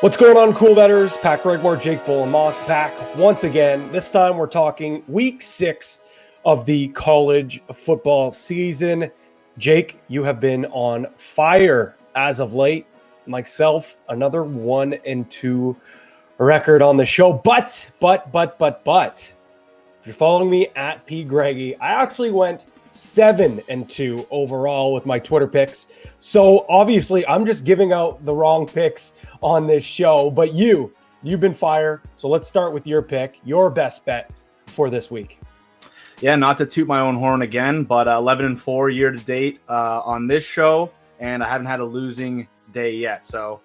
What's going on, cool betters? Pat Gregoire, Jake Bolin, back once again. This time we're talking week 6 of the college football season. Jake, you have been on fire as of late. Myself, another 1-2 record on the show. But, if you're following me at P. Greggy, I actually went 7-2 overall with my Twitter picks. So obviously I'm just giving out the wrong picks on this show, but you've been fire. So let's start with your pick, your best bet for this week. Yeah, not to toot my own horn again, but 11-4 year to date on this show, and I haven't had a losing day yet. So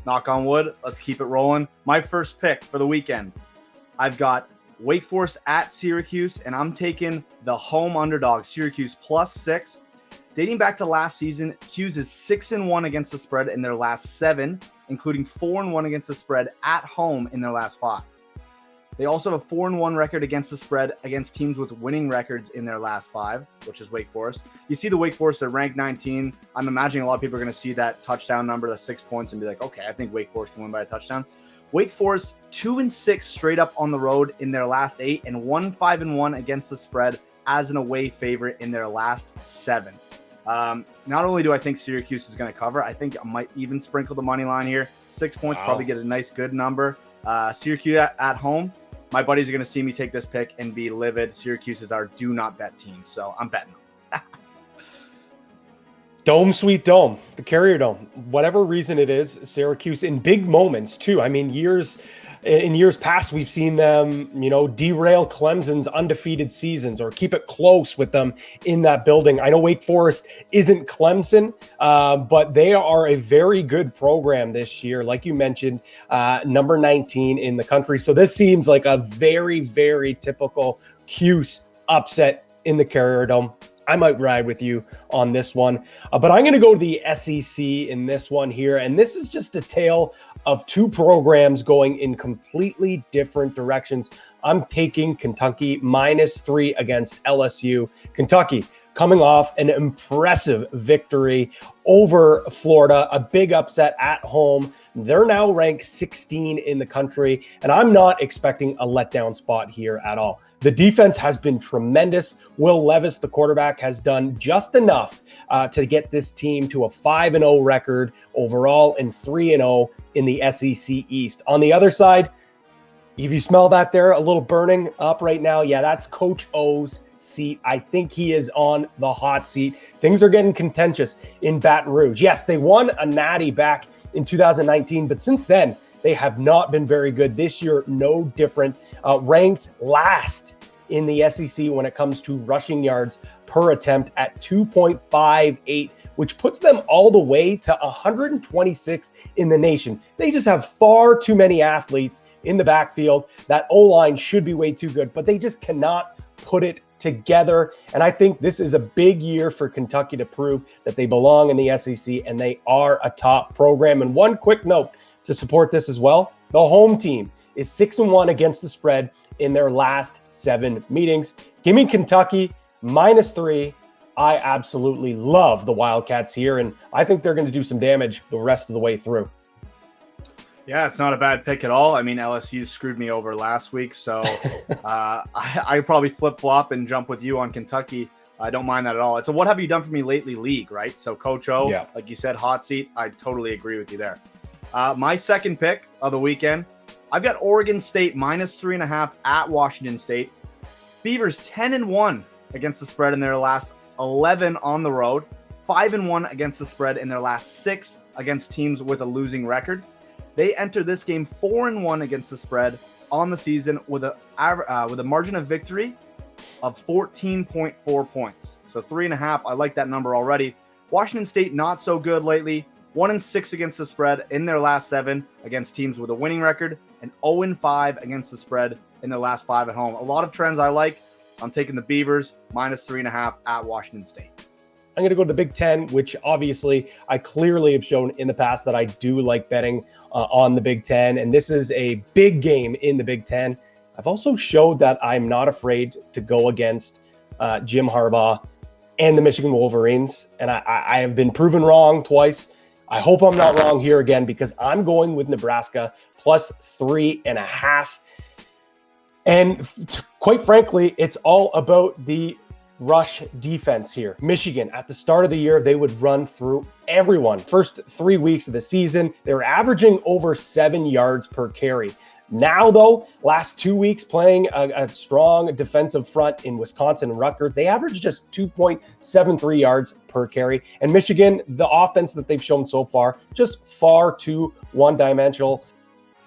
knock on wood, let's keep it rolling. My first pick for the weekend, I've got Wake Forest at Syracuse, and I'm taking the home underdog, Syracuse +6. Dating back to last season, Cuse is 6-1 against the spread in their last 7, including 4-1 against the spread at home in their last 5. They also have a 4-1 record against the spread against teams with winning records in their last 5, which is Wake Forest. You see the Wake Forest, they're ranked 19. I'm imagining a lot of people are going to see that touchdown number, the 6 points, and be like, okay, I think Wake Forest can win by a touchdown. Wake Forest 2-6 straight up on the road in their last 8, and 5-1 against the spread as an away favorite in their last 7. Not only do I think Syracuse is going to cover, I think I might even sprinkle the money line here. 6 points, probably get a nice, good number. Syracuse at home. My buddies are going to see me take this pick and be livid. Syracuse is our do not bet team, so I'm betting them. Dome, sweet dome, the Carrier Dome, whatever reason it is, Syracuse in big moments too. I mean, in years past, we've seen them, derail Clemson's undefeated seasons or keep it close with them in that building. I know Wake Forest isn't Clemson, but they are a very good program this year. Like you mentioned, number 19 in the country. So this seems like a very, very typical Cuse upset in the Carrier Dome. I might ride with you on this one, but I'm going to go to the SEC in this one here. And this is just a tale of two programs going in completely different directions. I'm taking Kentucky -3 against LSU. Kentucky coming off an impressive victory over Florida, a big upset at home. They're now ranked 16 in the country, and I'm not expecting a letdown spot here at all. The defense has been tremendous. Will Levis, the quarterback, has done just enough to get this team to a 5-0 record overall and 3-0 in the SEC East. On the other side, if you smell that there, a little burning up right now, yeah, that's Coach O's seat. I think he is on the hot seat. Things are getting contentious in Baton Rouge. Yes, they won a natty back in 2019, but since then, they have not been very good. This year, no different. Ranked last in the SEC when it comes to rushing yards per attempt at 2.58, which puts them all the way to 126 in the nation. They just have far too many athletes in the backfield. That O-line should be way too good, but they just cannot put it together. And I think this is a big year for Kentucky to prove that they belong in the SEC and they are a top program. And one quick note to support this as well, the home team is 6-1 against the spread in their last 7 meetings. Give me Kentucky -3. I absolutely love the Wildcats here, and I think they're going to do some damage the rest of the way through. Yeah, it's not a bad pick at all. I mean, LSU screwed me over last week, so I probably flip-flop and jump with you on Kentucky. I don't mind that at all. It's a what have you done for me lately league, right? So Coach O, like you said, hot seat. I totally agree with you there. My second pick of the weekend, I've got Oregon State -3.5 at Washington State. Beavers 10-1 against the spread in their last 11 on the road. 5-1 against the spread in their last 6 against teams with a losing record. They enter this game 4-1 against the spread on the season with a margin of victory of 14.4 points. So 3.5. I like that number already. Washington State not so good lately. 1-6 against the spread in their last 7 against teams with a winning record, and 0-5 against the spread in their last 5 at home. A lot of trends I like. I'm taking the Beavers -3.5 at Washington State. I'm going to go to the Big Ten, which obviously I clearly have shown in the past that I do like betting on the Big Ten. And this is a big game in the Big Ten. I've also showed that I'm not afraid to go against Jim Harbaugh and the Michigan Wolverines. And I have been proven wrong twice I hope I'm not wrong here again, because I'm going with Nebraska plus 3.5. And quite frankly, it's all about the rush defense here. Michigan, at the start of the year, they would run through everyone. First 3 weeks of the season, they were averaging over 7 yards per carry. Now, though, last 2 weeks playing a strong defensive front in Wisconsin and Rutgers, they average just 2.73 yards per carry. And Michigan, the offense that they've shown so far, just far too one-dimensional.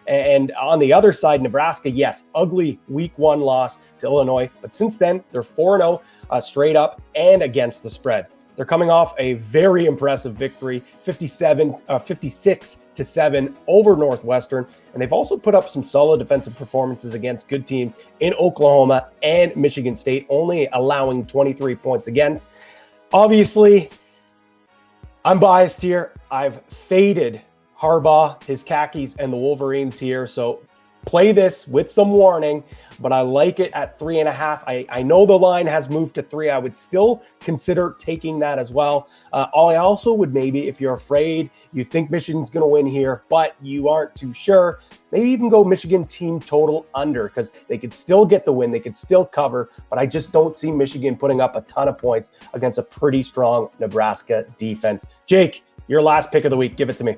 And on the other side, Nebraska, yes, ugly week 1 loss to Illinois. But since then, they're 4-0 straight up and against the spread. They're coming off a very impressive victory, 56-7 over Northwestern. And they've also put up some solid defensive performances against good teams in Oklahoma and Michigan State, only allowing 23 points again. Obviously, I'm biased here. I've faded Harbaugh, his khakis, and the Wolverines here. So play this with some warning, but I like it at 3.5. I know the line has moved to 3. I would still consider taking that as well. I also would maybe, if you're afraid, you think Michigan's going to win here, but you aren't too sure, maybe even go Michigan team total under, because they could still get the win. They could still cover, but I just don't see Michigan putting up a ton of points against a pretty strong Nebraska defense. Jake, your last pick of the week. Give it to me.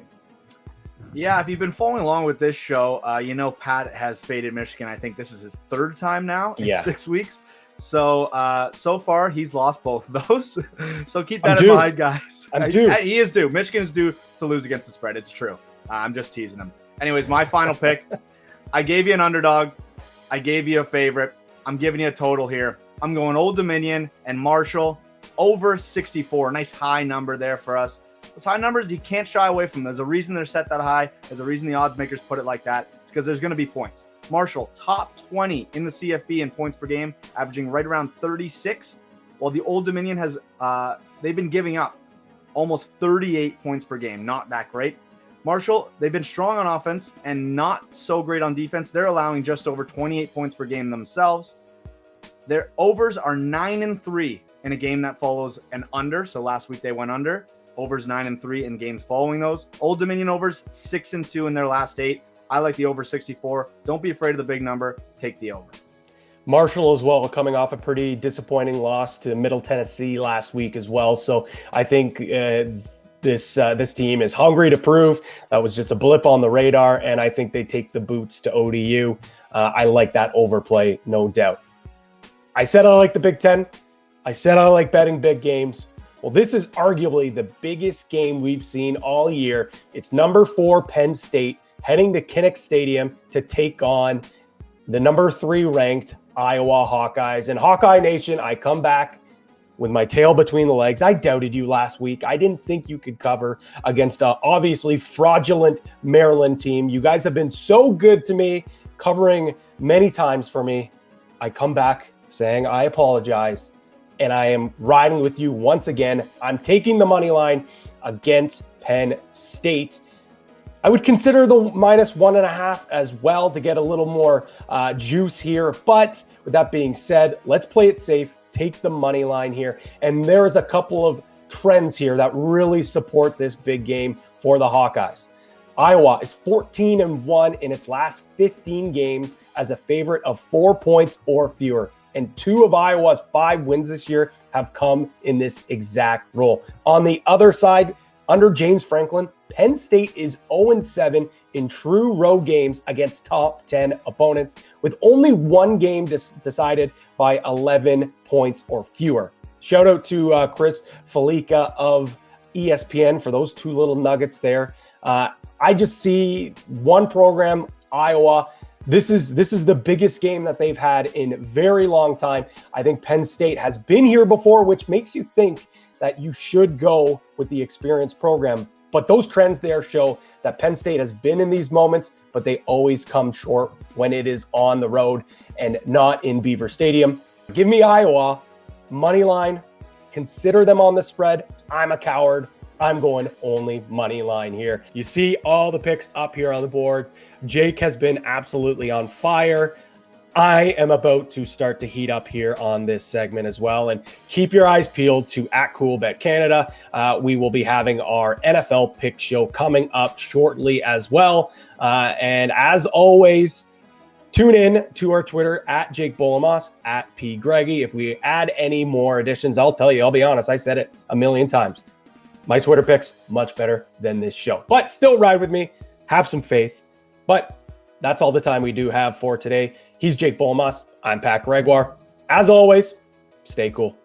Yeah, if you've been following along with this show, you know Pat has faded Michigan. I think this is his 3rd time now in 6 weeks. So, so far, he's lost both of those. So keep that in mind, guys. He is due. Michigan is due to lose against the spread. It's true. I'm just teasing him. Anyways, my final pick. I gave you an underdog. I gave you a favorite. I'm giving you a total here. I'm going Old Dominion and Marshall over 64. Nice high number there for us. Those high numbers, you can't shy away from. There's a reason they're set that high. There's a reason the odds makers put it like that. It's because there's going to be points. Marshall, top 20 in the CFB in points per game, averaging right around 36. While the Old Dominion has, they've been giving up almost 38 points per game. Not that great. Marshall, they've been strong on offense and not so great on defense. They're allowing just over 28 points per game themselves. Their overs are 9-3 in a game that follows an under. So last week they went under. Overs 9-3 in games following those. Old Dominion overs 6-2 in their last 8. I like the over 64. Don't be afraid of the big number. Take the over. Marshall as well, coming off a pretty disappointing loss to Middle Tennessee last week as well. So I think this team is hungry to prove. That was just a blip on the radar, and I think they take the boots to ODU. I like that overplay, no doubt. I said I like the Big Ten. I said I like betting big games. Well, this is arguably the biggest game we've seen all year. It's number 4 Penn State heading to Kinnick Stadium to take on the number 3 ranked Iowa Hawkeyes. And Hawkeye Nation, I come back with my tail between the legs. I doubted you last week. I didn't think you could cover against a obviously fraudulent Maryland team. You guys have been so good to me, covering many times for me. I come back saying I apologize, and I am riding with you once again. I'm taking the money line against Penn State. I would consider the -1.5 as well to get a little more juice here. But with that being said, let's play it safe. Take the money line here. And there is a couple of trends here that really support this big game for the Hawkeyes. Iowa is 14-1 in its last 15 games as a favorite of 4 points or fewer. And 2 of Iowa's 5 wins this year have come in this exact role. On the other side, under James Franklin, Penn State is 0-7 in true road games against top 10 opponents, with only 1 game decided by 11 points or fewer. Shout out to Chris Felica of ESPN for those 2 little nuggets there. I just see one program, Iowa. This is the biggest game that they've had in a very long time. I think Penn State has been here before, which makes you think that you should go with the experienced program. But those trends there show that Penn State has been in these moments, but they always come short when it is on the road and not in Beaver Stadium. Give me Iowa, money line. Consider them on the spread. I'm a coward. I'm going only money line here. You see all the picks up here on the board. Jake has been absolutely on fire. I am about to start to heat up here on this segment as well. And keep your eyes peeled to at Coolbet Canada. We will be having our NFL pick show coming up shortly as well. And as always, tune in to our Twitter at Jake Bolin, at P. Greggy. If we add any more additions, I'll tell you, I'll be honest, I said it a million times. My Twitter picks, much better than this show. But still ride with me. Have some faith. But that's all the time we do have for today. He's Jake Bolin. I'm Pat Gregoire. As always, stay cool.